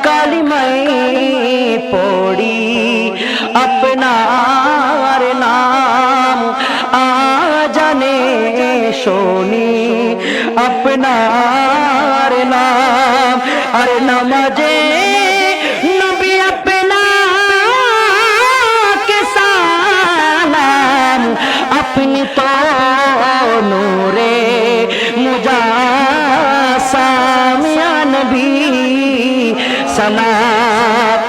কালিমায় পড়ি আপনার নাম আজানে শুনি আপনার নাম আর নামাজে নবী আপনাকে সালাম আপনি তো নূরে মুজাসসাম ইয়া নবী सलाम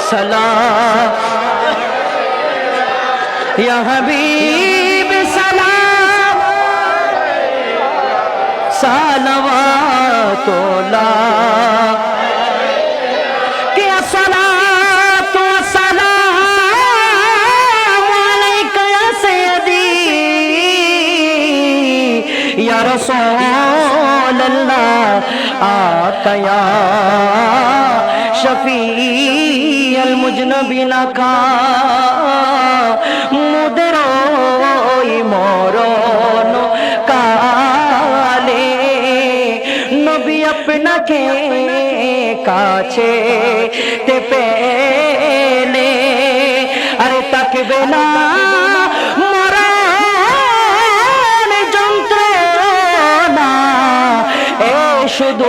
सलाम या हबीब सलाम सलावतुल्लाह क्या सलात व सलाम अलैका या सय्यदी या रसूल आका या शफी अल मुजनबिना का मुदरोई मरण काले नबी अपना के काछे ते पेले अरे तकबे ना শুধু